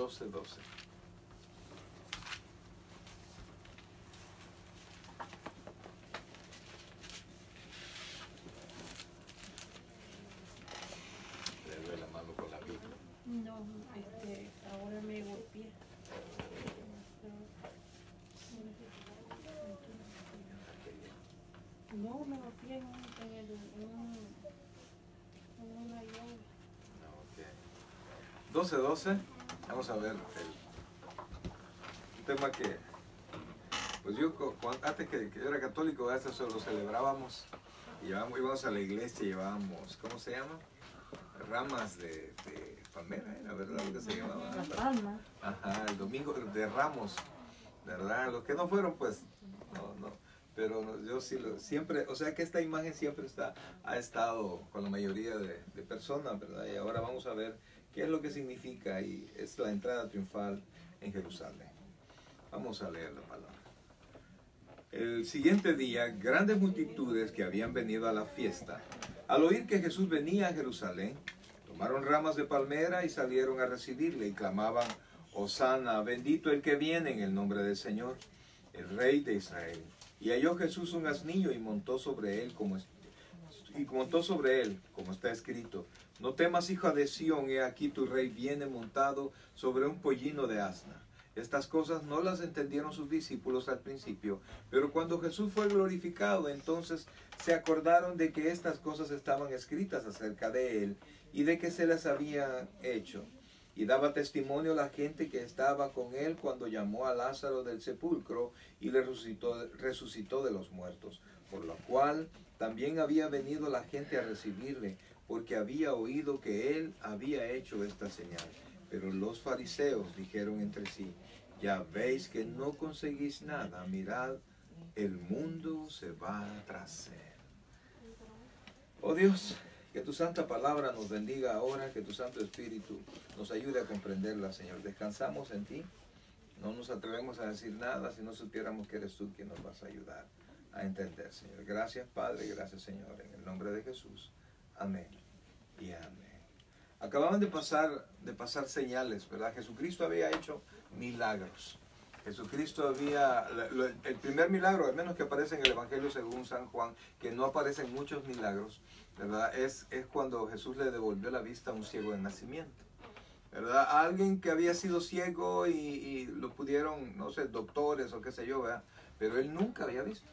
12:12. Le doy la mano con la Biblia. No, ahora me golpeé. No, me golpeé en una yoga. Okay. 12:12. Vamos a ver un tema que, pues yo antes que yo era católico, eso lo celebrábamos. Íbamos a la iglesia y llevábamos, ¿cómo se llama? Ramas de palmera, ¿la verdad? Lo que se llamaba. Las palmas. Ajá, el domingo de Ramos, ¿verdad? Los que no fueron, pues, no. Pero yo sí, siempre, o sea que esta imagen siempre ha estado con la mayoría de personas, ¿verdad? Y ahora vamos a ver qué es lo que significa y es la entrada triunfal en Jerusalén. Vamos a leer la palabra. El siguiente día, grandes multitudes que habían venido a la fiesta, al oír que Jesús venía a Jerusalén, tomaron ramas de palmera y salieron a recibirle y clamaban: Hosana, bendito el que viene en el nombre del Señor, el Rey de Israel. Y halló Jesús un asnillo y montó sobre él, como está escrito: No temas, hija de Sión, he aquí tu rey viene montado sobre un pollino de asna. Estas cosas no las entendieron sus discípulos al principio, pero cuando Jesús fue glorificado, entonces se acordaron de que estas cosas estaban escritas acerca de él y de que se las había hecho. Y daba testimonio la gente que estaba con él cuando llamó a Lázaro del sepulcro y le resucitó de los muertos, por lo cual también había venido la gente a recibirle, porque había oído que él había hecho esta señal. Pero los fariseos dijeron entre sí: ya veis que no conseguís nada, mirad, el mundo se va tras él. Oh Dios, que tu santa palabra nos bendiga ahora, que tu Santo Espíritu nos ayude a comprenderla, Señor. Descansamos en ti, no nos atrevemos a decir nada si no supiéramos que eres tú quien nos vas a ayudar a entender, Señor. Gracias, Padre, gracias, Señor, en el nombre de Jesús. Amén y amén. Acababan de pasar señales, ¿verdad? Jesucristo había hecho milagros. Jesucristo el primer milagro, al menos que aparece en el Evangelio según San Juan, que no aparecen muchos milagros, ¿verdad? Es cuando Jesús le devolvió la vista a un ciego de nacimiento, ¿verdad? A alguien que había sido ciego y lo pudieron, no sé, doctores o qué sé yo, ¿verdad? Pero él nunca había visto.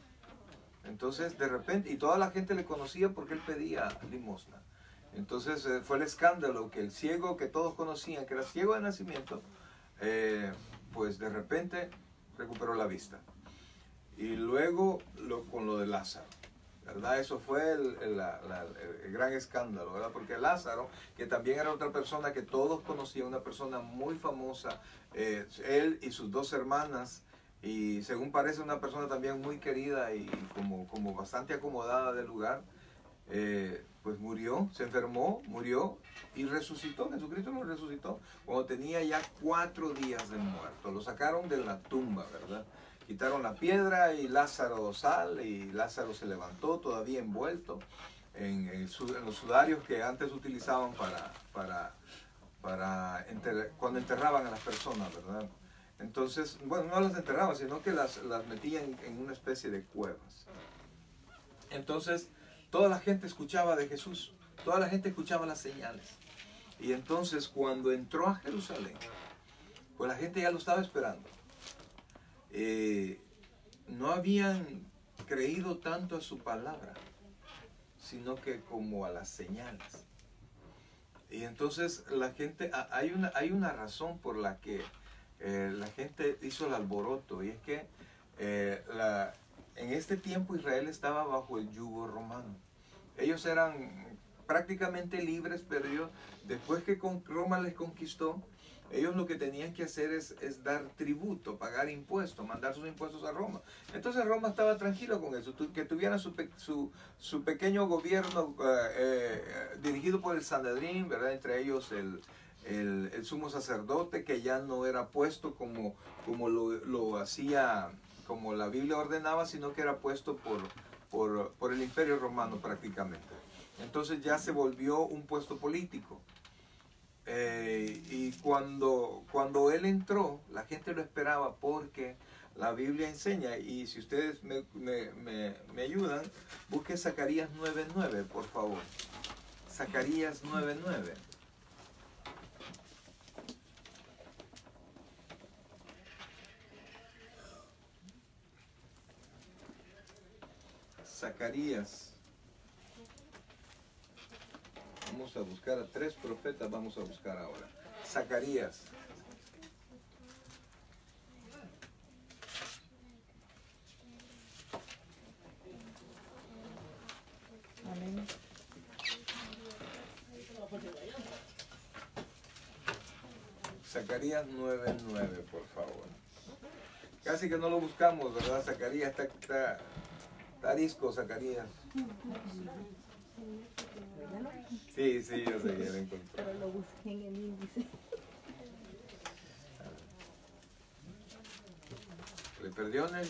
Entonces, de repente, y toda la gente le conocía porque él pedía limosna. Entonces fue el escándalo que el ciego que todos conocían, que era ciego de nacimiento, pues de repente recuperó la vista. Y luego con lo de Lázaro, ¿verdad? Eso fue el gran escándalo, ¿verdad? Porque Lázaro, que también era otra persona que todos conocían, una persona muy famosa, él y sus dos hermanas, y según parece una persona también muy querida y como bastante acomodada del lugar, pues murió, se enfermó, murió y resucitó. Jesucristo lo resucitó cuando tenía ya 4 días de muerto. Lo sacaron de la tumba, ¿verdad? Quitaron la piedra y Lázaro sale, y Lázaro se levantó todavía envuelto en los sudarios que antes utilizaban cuando enterraban a las personas, ¿verdad? Entonces, bueno, no las enterraban, sino que las metían en una especie de cuevas. Entonces, toda la gente escuchaba de Jesús, toda la gente escuchaba las señales. Y entonces cuando entró a Jerusalén, pues la gente ya lo estaba esperando. No habían creído tanto a su palabra, sino que como a las señales. Y entonces la gente, hay una razón por la que la gente hizo el alboroto, y es que en este tiempo Israel estaba bajo el yugo romano. Ellos eran prácticamente libres, pero ellos, después que Roma les conquistó, ellos lo que tenían que hacer es dar tributo, pagar impuestos, mandar sus impuestos a Roma. Entonces Roma estaba tranquilo con eso, que tuvieran su pequeño gobierno dirigido por el Sanedrín, ¿verdad? Entre ellos el sumo sacerdote, que ya no era puesto como lo hacía, como la Biblia ordenaba, sino que era puesto por el Imperio Romano prácticamente. Entonces ya se volvió un puesto político. Y cuando él entró, la gente lo esperaba porque la Biblia enseña, y si ustedes me ayudan, busque Zacarías 9:9, por favor. Zacarías 9:9. Zacarías. Vamos a buscar a 3 profetas, vamos a buscar ahora. Zacarías. Amén. Zacarías 9:9, por favor. Casi que no lo buscamos, ¿verdad? Zacarías está arisco, Zacarías. Sí, yo sé, ya lo encontré. Pero lo busqué en el índice. Le perdió en el...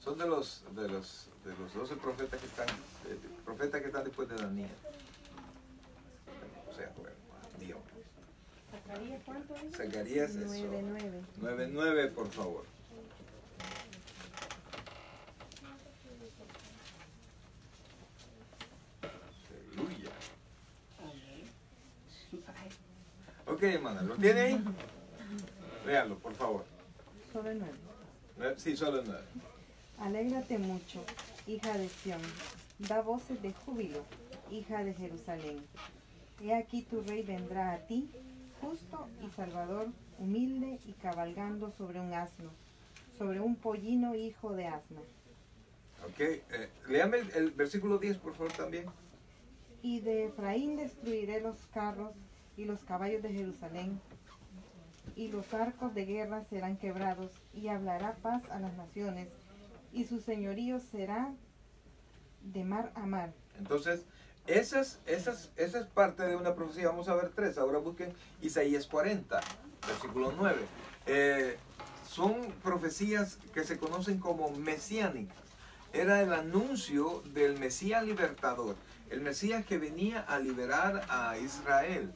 Son de los 12 profetas que están después de Daniel. O sea, bueno, Dios. ¿Zacarías cuánto dice? Zacarías eso. 9:9. 9:9, por favor. Aleluya. Ok, hermana, ¿lo tiene ahí? Léalo, por favor. Solo 9. Sí, solo 9. Alégrate mucho, hija de Sión. Da voces de júbilo, hija de Jerusalén. He aquí tu rey vendrá a ti, justo y salvador, humilde y cabalgando sobre un asno, sobre un pollino hijo de asna. Ok, léame el versículo 10, por favor, también. Y de Efraín destruiré los carros y los caballos de Jerusalén, y los arcos de guerra serán quebrados, y hablará paz a las naciones, y su señorío será de mar a mar. Entonces, esa es parte de una profecía. Vamos a ver 3. Ahora busquen Isaías 40, versículo 9. Son profecías que se conocen como mesiánicas. Era el anuncio del Mesías libertador, el Mesías que venía a liberar a Israel,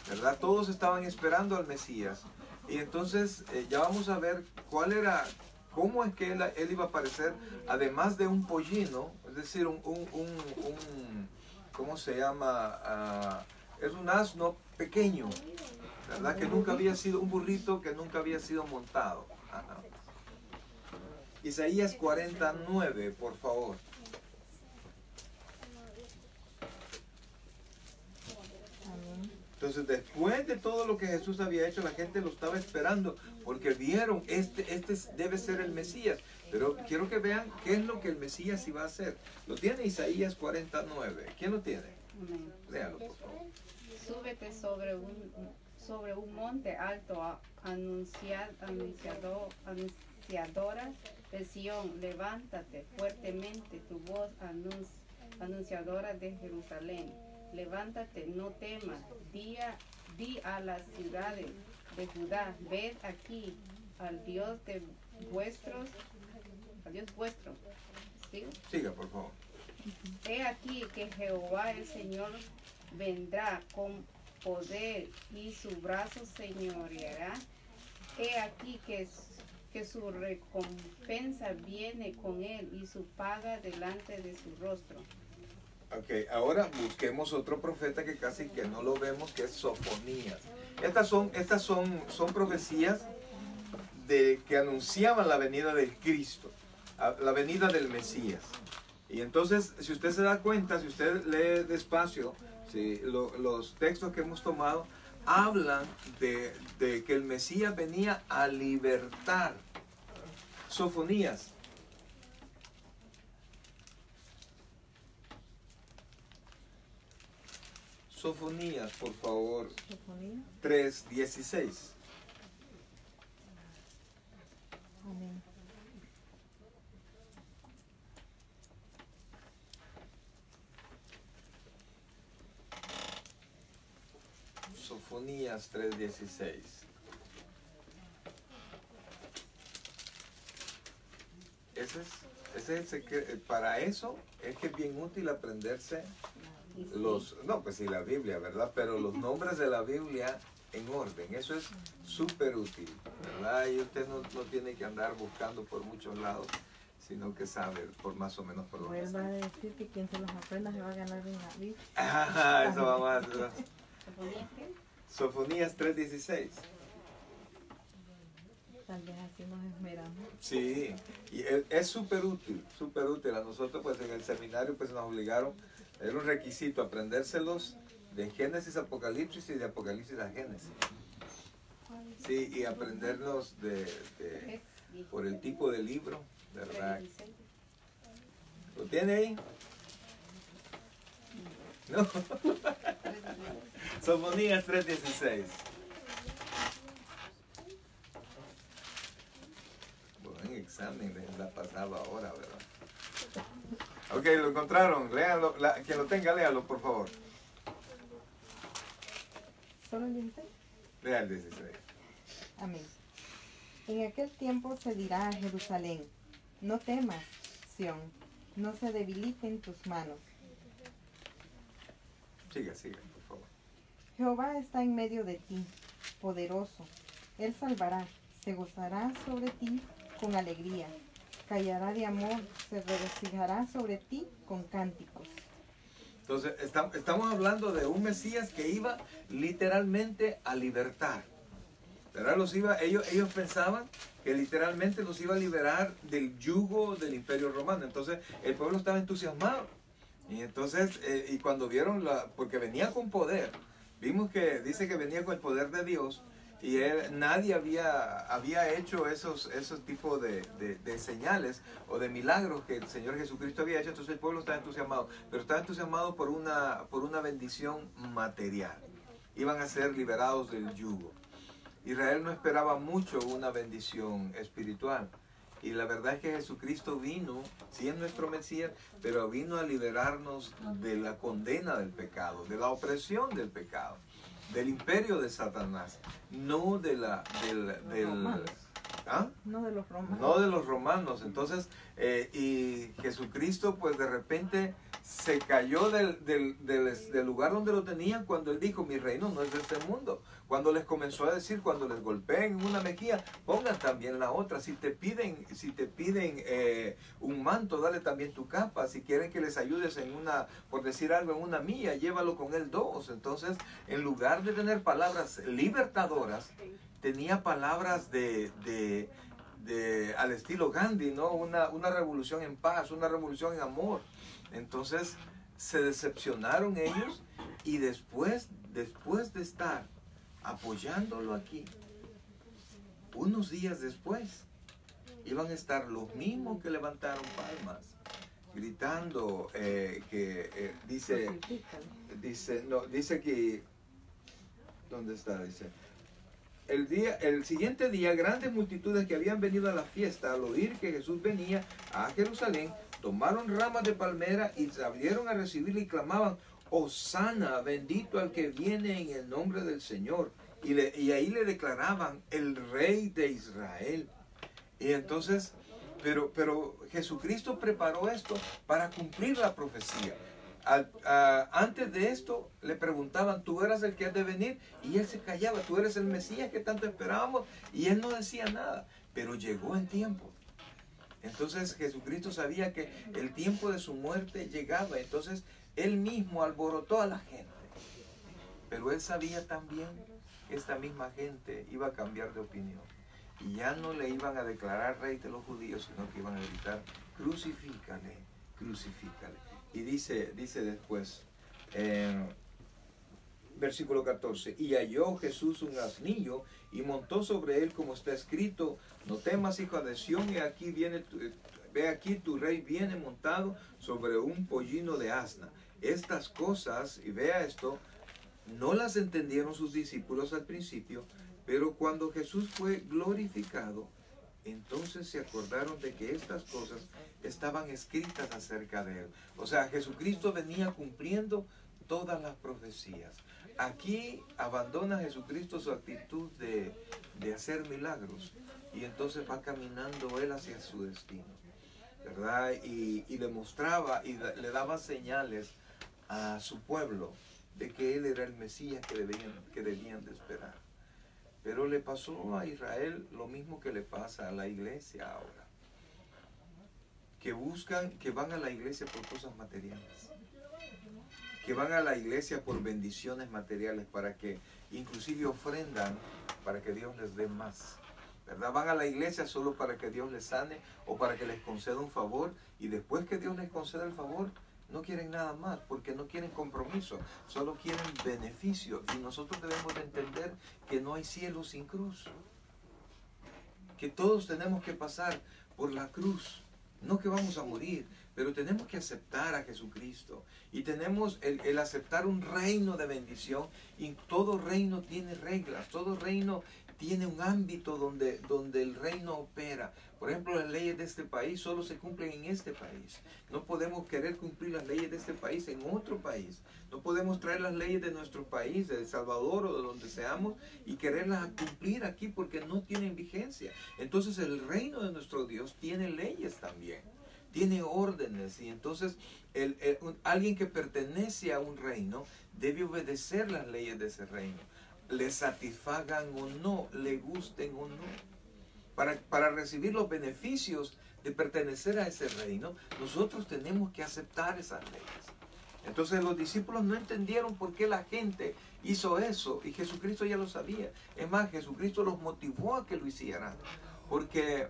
¿verdad? Todos estaban esperando al Mesías. Y entonces ya vamos a ver cómo es que él iba a aparecer, además de un pollino, es decir, ¿cómo se llama? Es un asno pequeño, ¿verdad? Que nunca había sido, un burrito que nunca había sido montado. Ajá. Isaías 49, por favor. Amén. Entonces, después de todo lo que Jesús había hecho, la gente lo estaba esperando porque vieron, este debe ser el Mesías. Pero quiero que vean qué es lo que el Mesías iba a hacer. Lo tiene Isaías 49. ¿Quién lo tiene? Amén. Léalo, por favor. Súbete sobre un monte alto, anunciadora de Sión. Levántate fuertemente tu voz, anunciadora de Jerusalén. Levántate, no temas. Di a las ciudades de Judá, ved aquí al Dios de vuestros, al Dios vuestro. ¿Sí? Siga, por favor. He aquí que Jehová el Señor vendrá con poder y su brazo señoreará. He aquí que su recompensa viene con él y su paga delante de su rostro. Ok, ahora busquemos otro profeta que casi que no lo vemos, que es Sofonías. Estas son profecías que anunciaban la venida del Cristo, la venida del Mesías. Y entonces, si usted se da cuenta, si usted lee despacio, los textos que hemos tomado hablan de que el Mesías venía a libertar. Sofonías. Sofonías, por favor. Sofonía. 3:16. Amén. Sofonías 3:16. Para eso es que es bien útil aprenderse no, pues sí, la Biblia, ¿verdad? Pero los nombres de la Biblia en orden, eso es súper útil, ¿verdad? Y usted no tiene que andar buscando por muchos lados, sino que sabe por más o menos por dónde Vuelva está. a decir que quien se los aprenda se va a ganar una vida. Ajá, eso vamos a hacer. ¿Sofonías qué? Sofonías 3:16. Tal vez así nos esmeramos. Sí, y es súper útil, súper útil. A nosotros pues en el seminario pues nos obligaron, era un requisito aprendérselos de Génesis a Apocalipsis y de Apocalipsis a Génesis. Sí, y aprendernos por el tipo de libro, ¿verdad? ¿Lo tiene ahí? No. Sofonías 3:16. Buen examen, la pasaba ahora, ¿verdad? Ok, lo encontraron, léanlo, quien lo tenga, léalo, por favor. ¿Solo el 16? Lea el 16. Amén. En aquel tiempo se dirá a Jerusalén, no temas, Sión, no se debiliten tus manos. Siga, por favor. Jehová está en medio de ti, poderoso. Él salvará, se gozará sobre ti con alegría. Callará de amor, se regocijará sobre ti con cánticos. Entonces, estamos hablando de un Mesías que iba literalmente a libertar. ¿Verdad? Ellos pensaban que literalmente los iba a liberar del yugo del Imperio Romano. Entonces, el pueblo estaba entusiasmado. Y entonces, y cuando vieron, porque venía con poder, vimos que dice que venía con el poder de Dios, y nadie había hecho esos tipos de señales o de milagros que el Señor Jesucristo había hecho. Entonces el pueblo estaba entusiasmado, pero estaba entusiasmado por una bendición material. Iban a ser liberados del yugo. Israel no esperaba mucho una bendición espiritual. Y la verdad es que Jesucristo vino, sí es nuestro Mesías, pero vino a liberarnos de la condena del pecado, de la opresión del pecado, del imperio de Satanás, no de ¿ah? No de los romanos. No de los romanos. Entonces, y Jesucristo pues de repente se cayó del lugar donde lo tenían cuando él dijo, mi reino no es de este mundo. Cuando les comenzó a decir, cuando les golpeen en una mejilla, pongan también la otra. Si te piden un manto, dale también tu capa. Si quieren que les ayudes por decir algo, en una milla, llévalo con él 2. Entonces, en lugar de tener palabras libertadoras, tenía palabras al estilo Gandhi, ¿no? Una revolución en paz, una revolución en amor. Entonces se decepcionaron ellos, y después de estar apoyándolo aquí, unos días después iban a estar los mismos que levantaron palmas, gritando dice que, ¿dónde está? Dice, el siguiente día, grandes multitudes que habían venido a la fiesta, al oír que Jesús venía a Jerusalén, tomaron ramas de palmera y salieron a recibirle y clamaban, Hosana, bendito al que viene en el nombre del Señor. Y ahí le declaraban el Rey de Israel. Y entonces, pero Jesucristo preparó esto para cumplir la profecía. Antes de esto le preguntaban, ¿tú eras el que has de venir? Y él se callaba, ¿tú eres el Mesías que tanto esperábamos? Y él no decía nada, pero llegó el tiempo. Entonces Jesucristo sabía que el tiempo de su muerte llegaba. Entonces él mismo alborotó a la gente. Pero él sabía también que esta misma gente iba a cambiar de opinión. Y ya no le iban a declarar rey de los judíos, sino que iban a gritar, crucifícale, crucifícale. Y dice después, versículo 14, y halló Jesús un asnillo y montó sobre él, como está escrito, no temas, hijo de Sión, ve aquí tu rey viene montado sobre un pollino de asna. Estas cosas, y vea esto, no las entendieron sus discípulos al principio, pero cuando Jesús fue glorificado, entonces se acordaron de que estas cosas estaban escritas acerca de él. O sea, Jesucristo venía cumpliendo todas las profecías. Aquí abandona Jesucristo su actitud de hacer milagros, y entonces va caminando él hacia su destino, ¿verdad? Y le mostraba y le daba señales a su pueblo de que Él era el Mesías que debían de esperar. Pero le pasó a Israel lo mismo que le pasa a la iglesia ahora. Que van a la iglesia por cosas materiales. Que van a la iglesia por bendiciones materiales, para que inclusive ofrendan para que Dios les dé más. ¿Verdad? Van a la iglesia solo para que Dios les sane o para que les conceda un favor, y después que Dios les conceda el favor, no quieren nada más, porque no quieren compromiso, solo quieren beneficio. Y nosotros debemos de entender que no hay cielo sin cruz. Que todos tenemos que pasar por la cruz. No que vamos a morir, pero tenemos que aceptar a Jesucristo. Y tenemos el aceptar un reino de bendición. Y todo reino tiene reglas, todo reino tiene un ámbito donde el reino opera. Por ejemplo, las leyes de este país solo se cumplen en este país. No podemos querer cumplir las leyes de este país en otro país. No podemos traer las leyes de nuestro país, de El Salvador o de donde seamos, y quererlas cumplir aquí porque no tienen vigencia. Entonces el reino de nuestro Dios tiene leyes también, tiene órdenes, y entonces alguien que pertenece a un reino debe obedecer las leyes de ese reino, le satisfagan o no, le gusten o no. Para recibir los beneficios de pertenecer a ese reino, nosotros tenemos que aceptar esas leyes. Entonces los discípulos no entendieron por qué la gente hizo eso, y Jesucristo ya lo sabía. Es más, Jesucristo los motivó a que lo hicieran, porque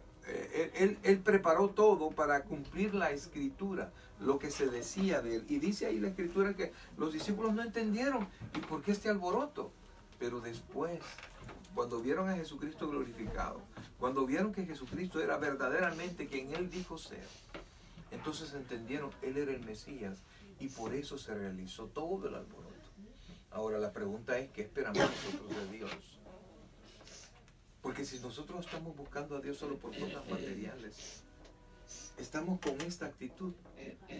él preparó todo para cumplir la Escritura, lo que se decía de él. Y dice ahí la Escritura que los discípulos no entendieron, ¿y por qué este alboroto? Pero después, cuando vieron a Jesucristo glorificado, cuando vieron que Jesucristo era verdaderamente quien Él dijo ser, entonces entendieron, Él era el Mesías, y por eso se realizó todo el alboroto. Ahora la pregunta es, ¿qué esperamos nosotros de Dios? Porque si nosotros estamos buscando a Dios solo por cosas materiales, estamos con esta actitud,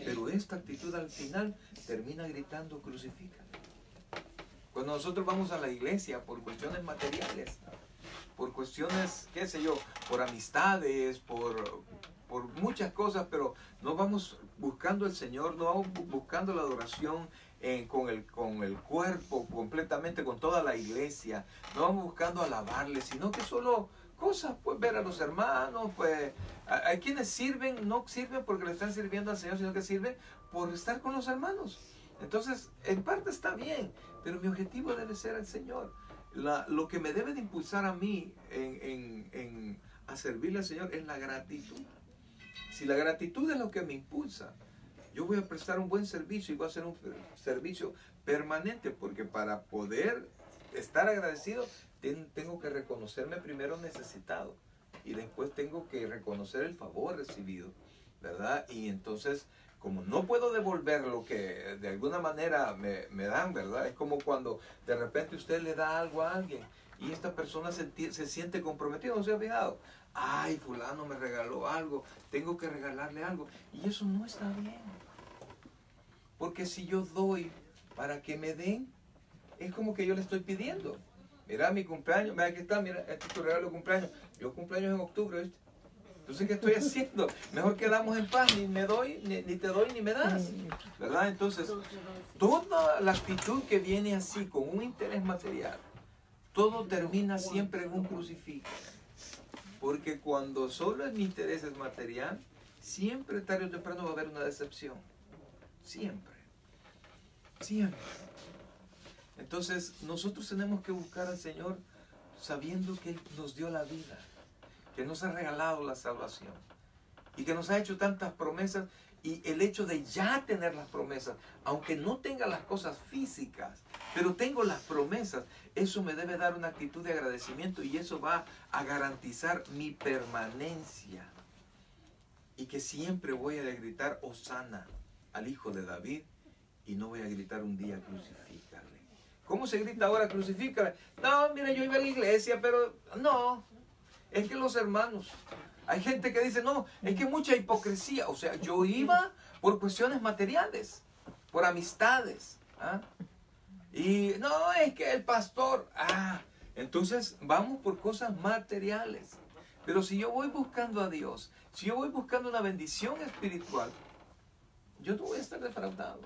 pero esta actitud al final termina gritando, crucifícame. Cuando nosotros vamos a la iglesia por cuestiones materiales, por cuestiones, qué sé yo, por amistades, por muchas cosas, pero no vamos buscando al Señor, no vamos buscando la adoración con el cuerpo completamente, con toda la iglesia, no vamos buscando alabarle, sino que solo cosas, pues ver a los hermanos, pues hay quienes sirven, no sirven porque le están sirviendo al Señor, sino que sirven por estar con los hermanos. Entonces, en parte está bien, pero mi objetivo debe ser el Señor. Lo que me debe de impulsar a mí a servirle al Señor es la gratitud. Si la gratitud es lo que me impulsa, yo voy a prestar un buen servicio y voy a hacer un servicio permanente, porque para poder estar agradecido tengo que reconocerme primero necesitado y después tengo que reconocer el favor recibido, ¿verdad? Y entonces, como no puedo devolver lo que de alguna manera me dan, ¿verdad? Es como cuando de repente usted le da algo a alguien y esta persona se siente comprometida, ¿no se ha fijado? Ay, fulano me regaló algo, tengo que regalarle algo. Y eso no está bien. Porque si yo doy para que me den, es como que yo le estoy pidiendo. Mira mi cumpleaños, mira aquí está, mira, este es tu regalo de cumpleaños. Yo cumpleaños en octubre, ¿viste? Entonces, ¿qué estoy haciendo? Mejor quedamos en paz, ni te doy ni me das, ¿verdad? Entonces, toda la actitud que viene así, con un interés material, todo termina siempre en un crucifijo. Porque cuando solo mi interés es material, siempre tarde o temprano va a haber una decepción. Siempre. Siempre. Entonces, nosotros tenemos que buscar al Señor sabiendo que Él nos dio la vida, que nos ha regalado la salvación y que nos ha hecho tantas promesas, y el hecho de ya tener las promesas, aunque no tenga las cosas físicas, pero tengo las promesas, eso me debe dar una actitud de agradecimiento, y eso va a garantizar mi permanencia, y que siempre voy a gritar Hosana al Hijo de David, y no voy a gritar un día crucifícale. ¿Cómo se grita ahora crucifícale? No, mira, yo iba a la iglesia, pero no. Es que los hermanos, hay gente que dice, no, es que mucha hipocresía. O sea, yo iba por cuestiones materiales, por amistades. ¿Ah? Y no, es que el pastor, entonces vamos por cosas materiales. Pero si yo voy buscando a Dios, si yo voy buscando una bendición espiritual, yo no voy a estar defraudado.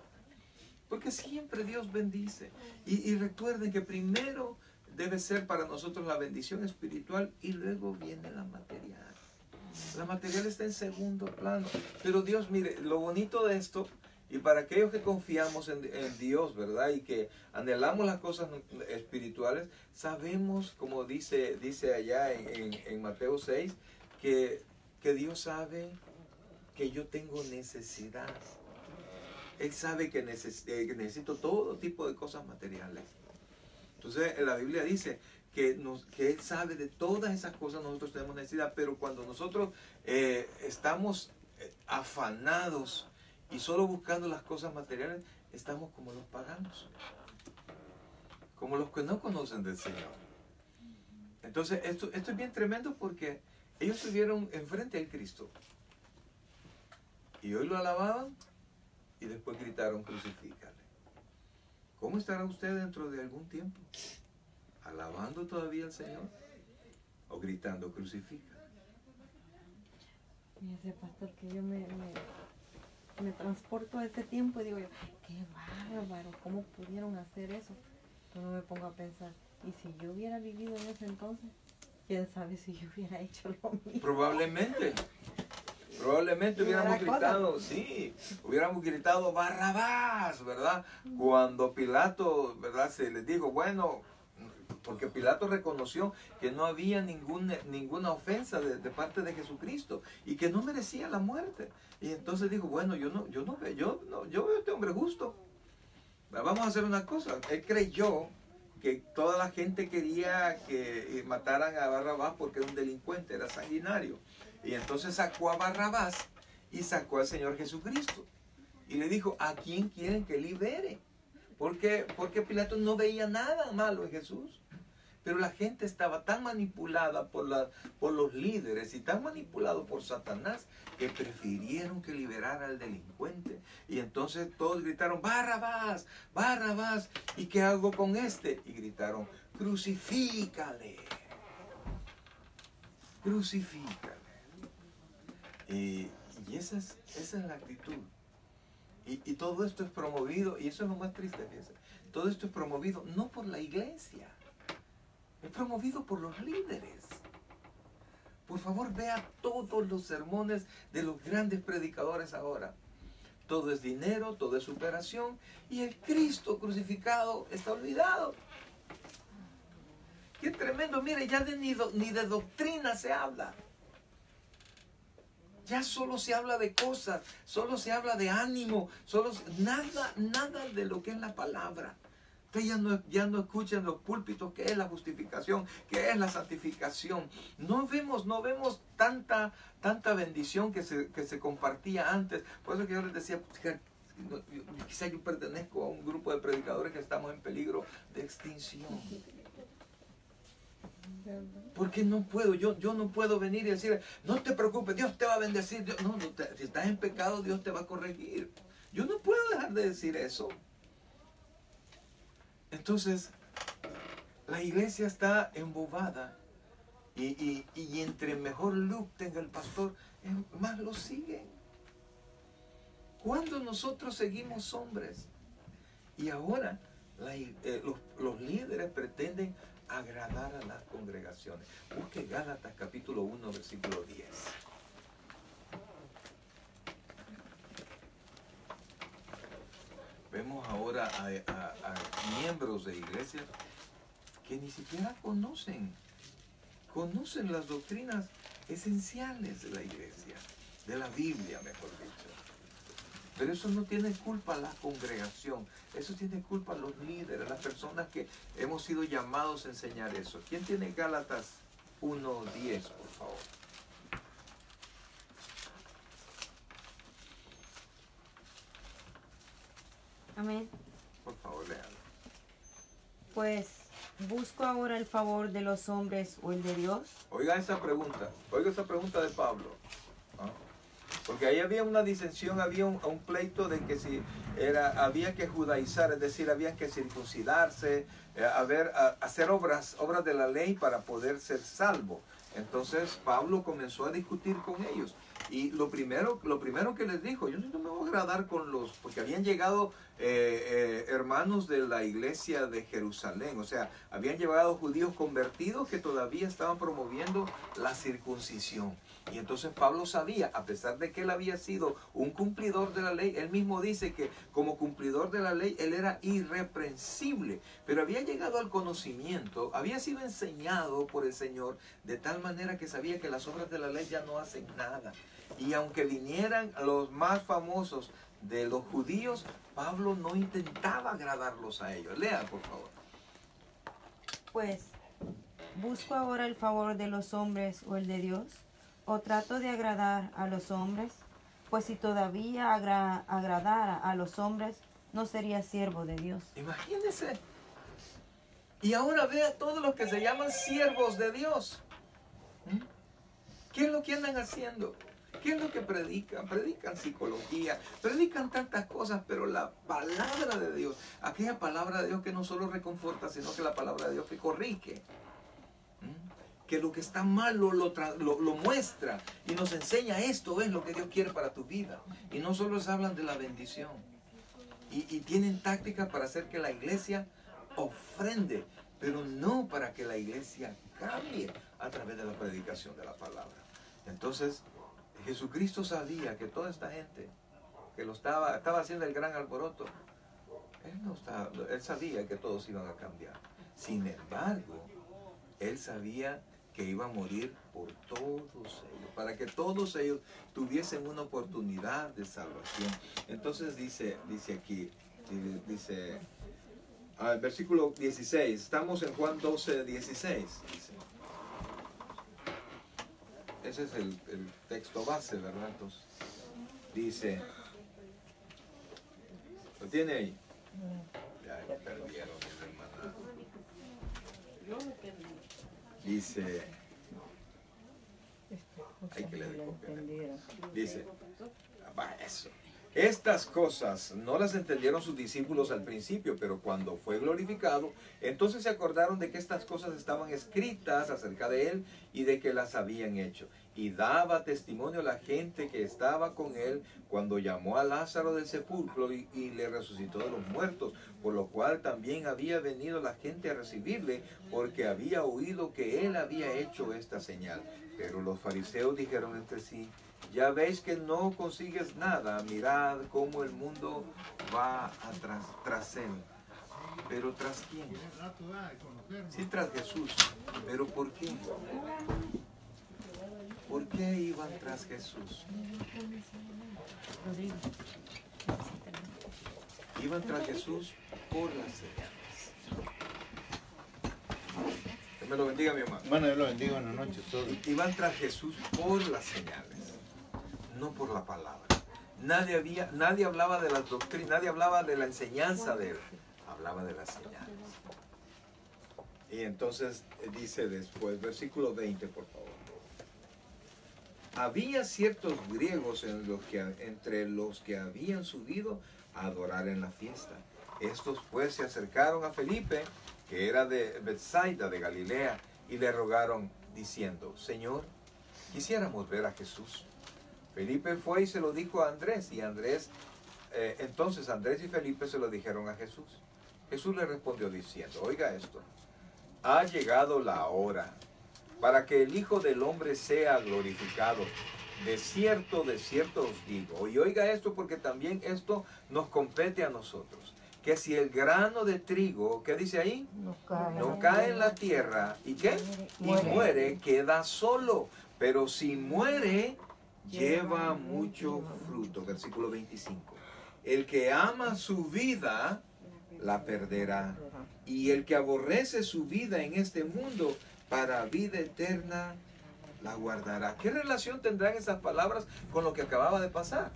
Porque siempre Dios bendice. Y recuerden que primero debe ser para nosotros la bendición espiritual y luego viene la material. La material está en segundo plano. Pero Dios, mire, lo bonito de esto, y para aquellos que confiamos en Dios, ¿verdad? Y que anhelamos las cosas espirituales, sabemos, como dice allá en Mateo 6, que Dios sabe que yo tengo necesidad. Él sabe que necesito todo tipo de cosas materiales. Entonces la Biblia dice que Él sabe de todas esas cosas, nosotros tenemos necesidad, pero cuando nosotros estamos afanados y solo buscando las cosas materiales, estamos como los paganos, como los que no conocen del Señor. Entonces esto es bien tremendo porque ellos estuvieron enfrente del Cristo y hoy lo alababan y después gritaron crucifícale. ¿Cómo estará usted dentro de algún tiempo? ¿Alabando todavía al Señor o gritando crucifica? Fíjese, pastor, que yo me transporto a ese tiempo y digo yo, qué bárbaro, ¿cómo pudieron hacer eso? Pero me pongo a pensar, ¿y si yo hubiera vivido en ese entonces? ¿Quién sabe si yo hubiera hecho lo mismo? Probablemente hubiéramos gritado, sí, hubiéramos gritado Barrabás, ¿verdad? Cuando Pilato, ¿verdad? Se les dijo, bueno, porque Pilato reconoció que no había ninguna ofensa de parte de Jesucristo y que no merecía la muerte. Y entonces dijo, bueno, yo veo a este hombre justo. Vamos a hacer una cosa. Él creyó que toda la gente quería que mataran a Barrabás porque era un delincuente, era sanguinario. Y entonces sacó a Barrabás y sacó al Señor Jesucristo. Y le dijo, ¿a quién quieren que libere? Porque Pilato no veía nada malo en Jesús. Pero la gente estaba tan manipulada por los líderes y tan manipulado por Satanás que prefirieron que liberara al delincuente. Y entonces todos gritaron, Barrabás, Barrabás, ¿y qué hago con este? Y gritaron, crucifícale, crucifícale. Y esa es la actitud. Y todo esto es promovido, y eso es lo más triste, fíjense. Todo esto es promovido no por la iglesia, es promovido por los líderes. Por favor, vea todos los sermones de los grandes predicadores ahora. Todo es dinero, todo es superación, y el Cristo crucificado está olvidado. Qué tremendo, mire, ya ni de doctrina se habla. Ya solo se habla de cosas, solo se habla de ánimo, nada de lo que es la palabra. Ustedes ya no escuchan los púlpitos qué es la justificación, qué es la santificación. No vemos tanta bendición que se compartía antes. Por eso que yo les decía, quizá yo pertenezco a un grupo de predicadores que estamos en peligro de extinción. Porque no puedo, yo no puedo venir y decir, no te preocupes, Dios te va a bendecir. Si estás en pecado, Dios te va a corregir. Yo no puedo dejar de decir eso. Entonces, la iglesia está embobada y entre mejor look tenga el pastor, más lo siguen. Cuando nosotros seguimos hombres y ahora los líderes pretenden agradar a las congregaciones. Busque Gálatas capítulo 1, versículo 10. Vemos ahora a miembros de iglesias que ni siquiera conocen las doctrinas esenciales de la iglesia, de la Biblia, mejor dicho. Pero eso no tiene culpa la congregación, eso tiene culpa los líderes, las personas que hemos sido llamados a enseñar eso. ¿Quién tiene Gálatas 1:10, por favor? Amén. Por favor, léalo. Pues, ¿busco ahora el favor de los hombres o el de Dios? Oiga esa pregunta de Pablo. ¿Ah? Porque ahí había una disensión, había un pleito de que si había que judaizar, es decir, había que circuncidarse, hacer obras de la ley para poder ser salvo. Entonces Pablo comenzó a discutir con ellos. Y lo primero que les dijo, yo no me voy a agradar con los, porque habían llegado hermanos de la iglesia de Jerusalén, o sea, habían llegado judíos convertidos que todavía estaban promoviendo la circuncisión. Y entonces Pablo sabía, a pesar de que él había sido un cumplidor de la ley, él mismo dice que como cumplidor de la ley, él era irreprensible, pero había llegado al conocimiento, había sido enseñado por el Señor de tal manera que sabía que las obras de la ley ya no hacen nada. Y aunque vinieran los más famosos de los judíos, Pablo no intentaba agradarlos a ellos. Lea, por favor. Pues, ¿busco ahora el favor de los hombres o el de Dios? ¿O trato de agradar a los hombres? Pues si todavía agradara a los hombres, no sería siervo de Dios. Imagínense. Y ahora vea todos los que se llaman siervos de Dios. ¿Qué es lo que andan haciendo? ¿Qué es lo que predican? Predican psicología, predican tantas cosas, pero la palabra de Dios, aquella palabra de Dios que no solo reconforta, sino que la palabra de Dios que corrige. Que lo que está mal lo muestra y nos enseña esto es lo que Dios quiere para tu vida. Y no solo les hablan de la bendición. Y tienen tácticas para hacer que la iglesia ofrende, pero no para que la iglesia cambie a través de la predicación de la palabra. Entonces, Jesucristo sabía que toda esta gente que estaba haciendo el gran alboroto, él sabía que todos iban a cambiar. Sin embargo, él sabía que iba a morir por todos ellos, para que todos ellos tuviesen una oportunidad de salvación. Entonces dice aquí, versículo 16, estamos en Juan 12, 16, dice. Ese es el texto base, ¿verdad? Entonces, dice, ¿lo tiene ahí? Ya perdieron, hermana. Dice, hay que leer copia. Dice, eso. Estas cosas no las entendieron sus discípulos al principio, pero cuando fue glorificado, entonces se acordaron de que estas cosas estaban escritas acerca de él y de que las habían hecho. Y daba testimonio a la gente que estaba con él cuando llamó a Lázaro del sepulcro y le resucitó de los muertos, por lo cual también había venido la gente a recibirle, porque había oído que él había hecho esta señal. Pero los fariseos dijeron entre sí, ya veis que no consigues nada, mirad cómo el mundo va tras él. ¿Pero tras quién? Sí, tras Jesús. ¿Pero por qué? ¿Por qué iban tras Jesús? Iban tras Jesús por las señales. Dios me lo bendiga, mi hermano. Bueno, Dios lo bendiga, buenas noches. Iban tras Jesús por las señales, no por la palabra. Nadie hablaba de las doctrinas, nadie hablaba de la enseñanza de él, hablaba de las señales. Y entonces dice después, versículo 20, por favor. Había ciertos griegos entre los que habían subido a adorar en la fiesta. Estos pues se acercaron a Felipe, que era de Bethsaida, de Galilea, y le rogaron diciendo, Señor, quisiéramos ver a Jesús. Felipe fue y se lo dijo a Andrés, y entonces Andrés y Felipe se lo dijeron a Jesús. Jesús le respondió diciendo, oiga esto, ha llegado la hora para que el Hijo del Hombre sea glorificado. De cierto os digo, y oiga esto porque también esto nos compete a nosotros, que si el grano de trigo, ¿qué dice ahí? No cae en la tierra, ¿y qué? Y muere, queda solo, pero si muere, lleva mucho fruto. Versículo 25. El que ama su vida, la perderá, y el que aborrece su vida en este mundo, para vida eterna la guardará. ¿Qué relación tendrán esas palabras con lo que acababa de pasar?